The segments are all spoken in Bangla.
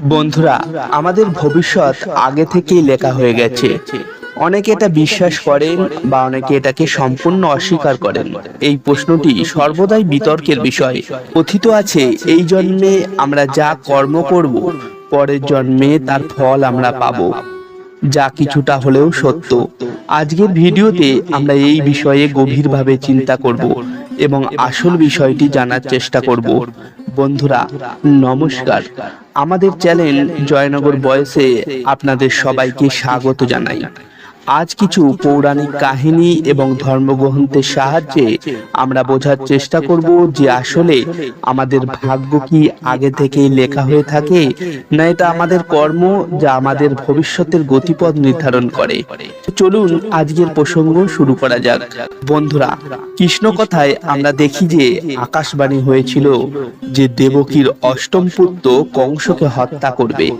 বন্ধুরা, আমাদের ভবিষ্যৎ আগে থেকেই লেখা হয়ে গেছে। অনেকে এটা বিশ্বাস করেন বা অনেকে এটাকে সম্পূর্ণ অস্বীকার করেন। এই প্রশ্নটি সর্বদাই বিতর্কের বিষয়। কথিত আছে, এই জন্মে আমরা যা কর্ম করব, পরের জন্মে তার ফল আমরা পাব। যা কিছুটা হলেও সত্য। আজকের ভিডিওতে আমরা এই বিষয়ে গভীরভাবে চিন্তা করব এবং আসল বিষয়টি জানার চেষ্টা করব। বন্ধুরা, নমস্কার। আমাদের চ্যানেল জয়নগর বয়েসে আপনাদের সবাইকে স্বাগত জানাই। আজ কিছু পৌরাণিক কাহিনী এবং ধর্মগ্রন্থের সাহায্যে আমরা বোঝার চেষ্টা করব যে আসলে আমাদের ভাগ্য কি আগে থেকেই লেখা হয়ে থাকে, না এটা আমাদের কর্ম যা আমাদের ভবিষ্যতের গতিপথ নির্ধারণ করে। চলুন আজকের প্রসঙ্গ শুরু করা যাক। বন্ধুরা, কৃষ্ণ কথায় আমরা দেখি যে আকাশবাণী হয়েছিল যে দেবকীর অষ্টম পুত্র কংসকে হত্যা করবে।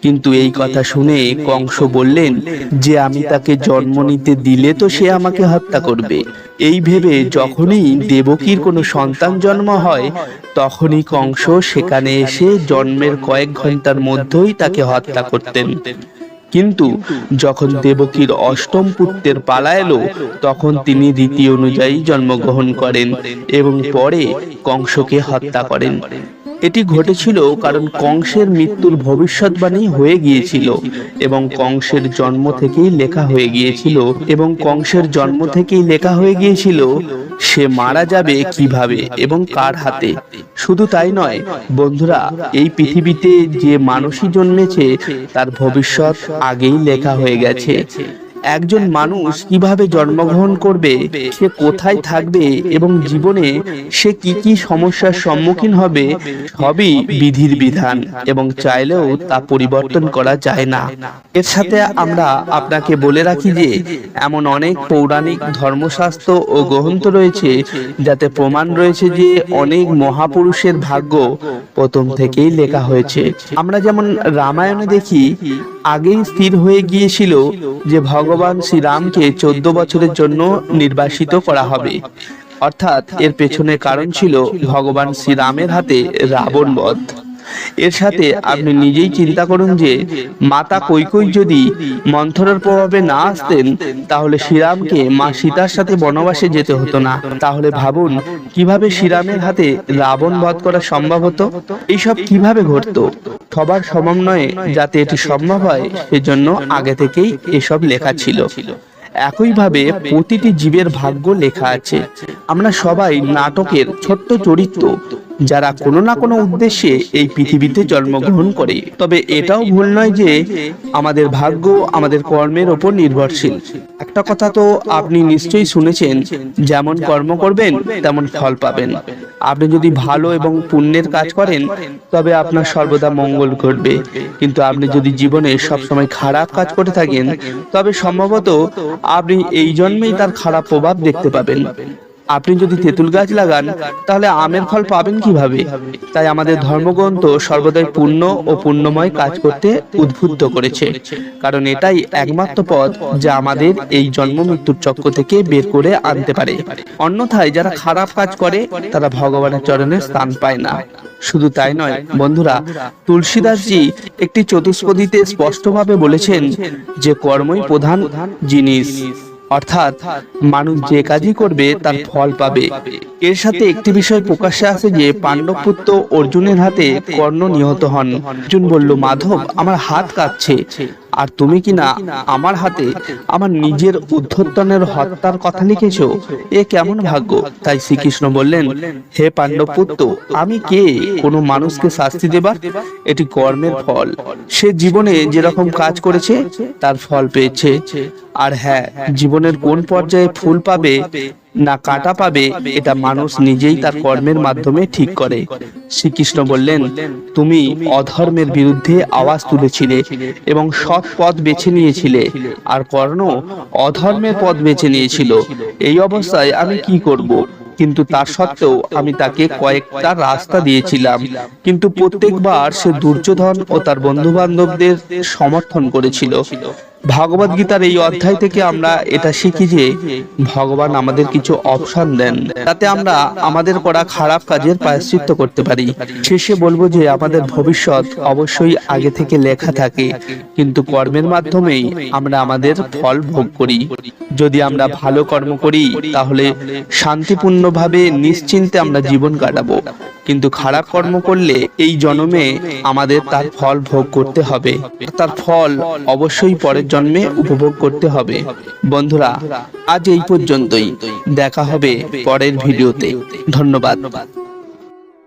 কিন্তু এই কথা শুনে কংস বললেন যে আমি তাকে জন্ম নিতে দিলে তো সে আমাকে হত্যা করবে। এই ভেবে যখনই দেবকীর কোনো সন্তান জন্ম হয়, তখনই কংস সেখানে এসে জন্মের কয়েক ঘন্টার মধ্যেই তাকে হত্যা করতেন। কিন্তু যখন দেবকীর অষ্টম পুত্রের পালা এলো, তখন তিনি রীতি অনুযায়ী জন্মগ্রহণ করেন এবং পরে কংসকে হত্যা করেন। এটি ঘটেছিল কারণ কংসের মৃত্যুর ভবিষ্যৎবাণী হয়ে গিয়েছিল এবং কংসের জন্ম থেকেই লেখা হয়ে গিয়েছিল সে মারা যাবে কিভাবে এবং কার হাতে। শুধু তাই নয় বন্ধুরা, এই পৃথিবীতে যে মানুষই জন্মেছে তার ভবিষ্যৎ আগেই লেখা হয়ে গেছে। একজন মানুষ কিভাবে জন্মগ্রহণ করবে, সে কোথায় থাকবে এবং জীবনে সে কি কি সমস্যার সম্মুখীন হবে, সবই বিধির বিধান এবং চাইলেও তা পরিবর্তন করা যায় না। এর সাথে আমরা আপনাকে বলে রাখি যে এমন অনেক পৌরাণিক ধর্মশাস্ত্র ও গ্রন্থ রয়েছে যাতে প্রমাণ রয়েছে যে অনেক মহাপুরুষের ভাগ্য প্রথম থেকেই লেখা হয়েছে। আমরা যেমন রামায়ণে দেখি, আগেই স্থির হয়ে গিয়েছিল যে ভগবান শ্রীরামকে 14 বছরের জন্য নির্বাসিত করা হবে। অর্থাৎ এর পেছনে কারণ ছিল ভগবান শ্রীরামের হাতে রাবণ বধ। এর সাথে আপনি নিজেই চিন্তা করুন যে মাতা কৈকেয়ী যদি মন্থরার প্রভাবে না আসতেন, তাহলে শ্রীরামকে মা সীতার সাথে বনবাসে যেতে হতো না। তাহলে ভাবুন কিভাবে শ্রীরামের হাতে রাবণ বধ করা সম্ভব হতো। এইসব কিভাবে ঘটতো? সবার সমন্বয়ে যাতে এটি সম্ভব হয়, সেজন্য আগে থেকেই এসব লেখা ছিল। একইভাবে প্রতিটি জীবের ভাগ্য লেখা আছে। আমরা সবাই নাটকের ছোট্ট চরিত্র, যারা কোনো না কোনো উদ্দেশ্যে এই পৃথিবীতে জন্মগ্রহণ করে। তবে এটাও ভুল নয় যে আমাদের ভাগ্য আমাদের কর্মের ওপর নির্ভরশীল। একটা কথা তো আপনি নিশ্চয়ই শুনেছেন, যেমন কর্ম করবেন তেমন ফল পাবেন। আপনি যদি ভালো এবং পুণ্যের কাজ করেন, তবে আপনার সর্বদা মঙ্গল ঘটবে। কিন্তু আপনি যদি জীবনে সবসময় খারাপ কাজ করে থাকেন, তবে সম্ভবত আপনি এই জন্মেই তার খারাপ প্রভাব দেখতে পাবেন। আপনি যদি তেঁতুল গাছ লাগান, তাহলে আমের ফল পাবেন কিভাবে? তাই আমাদের ধর্মগ্রন্থ সর্বদাই পুণ্য ও পুণ্যময় কাজ করতে উদ্বুদ্ধ করেছে, কারণ এটাই একমাত্র পথ যা আমাদের এই জন্ম মৃত্যুর চক্র থেকে বের করে আনতে পারে। অন্যথায় যারা খারাপ কাজ করে তারা ভগবানের চরণে স্থান পায় না। শুধু তাই নয় বন্ধুরা, তুলসীদাসজি একটি চতুষ্পদীতে স্পষ্টভাবে বলেছেন যে কর্মই প্রধান জিনিস, অর্থাৎ মানুষ যে কাজই করবে তার ফল পাবে। এর সাথে একটি বিষয় প্রকাশ্যে আসে যে পাণ্ডব পুত্র অর্জুনের হাতে কর্ণ নিহত হন। অর্জুন বলল, মাধব, আমার হাত কাঁপছে, আর তুমি কিনা আমার হাতে আমার নিজের উদ্ধর্তনের হত্যার কথা লিখেছো। এ কেমন ভাগ্য? তাই শ্রীকৃষ্ণ বললেন, হে পাণ্ডব পুত্র, আমি কে কোনো মানুষকে শাস্তি দেবার? এটি কর্মের ফল। সে জীবনে যেরকম কাজ করেছে তার ফল পেয়েছে। আর হ্যাঁ, জীবনের কোন পর্যায়ে ফুল পাবে না কাঁটা পাবে, এটা মানুষ নিজেই তার কর্মের মাধ্যমে ঠিক করে। শ্রীকৃষ্ণ বললেন, তুমি অধর্মের বিরুদ্ধে আওয়াজ তুলেছিলে এবং সৎ পথ বেছে নিয়েছিলে, আর কর্ণ অধর্মের পথ বেছে নিয়েছিল। এই অবস্থায় আমি কি করব? কিন্তু তার সত্ত্বেও আমি তাকে কয়েকটা রাস্তা দিয়েছিলাম, কিন্তু প্রত্যেকবার সে দুর্যোধন ও তার বন্ধু বান্ধবদের সমর্থন করেছিল। ভগবদ গীতার এই অধ্যায় থেকে আমরা এটা শিখি যে ভগবান আমাদের কিছু অপশন দেন, তাতে আমরা আমাদের করা খারাপ কাজের প্রায়শ্চিত্ত করতে পারি। শেষে বলবো যে আমাদের ভবিষ্যৎ অবশ্যই আগে থেকে লেখা থাকে, কিন্তু কর্মের মাধ্যমেই আমরা আমাদের ফল ভোগ করি। যদি আমরা ভালো কর্ম করি তাহলে শান্তিপূর্ণভাবে নিশ্চিন্তে আমরা জীবন কাটাবো, কিন্তু খারাপ কর্ম করলে এই জন্মে আমাদের তার ফল ভোগ করতে হবে, তার ফল অবশ্যই পরের জন্মে উপভোগ করতে হবে। বন্ধুরা, আজ এই পর্যন্তই, দেখা হবে পরের ভিডিওতে। ধন্যবাদ।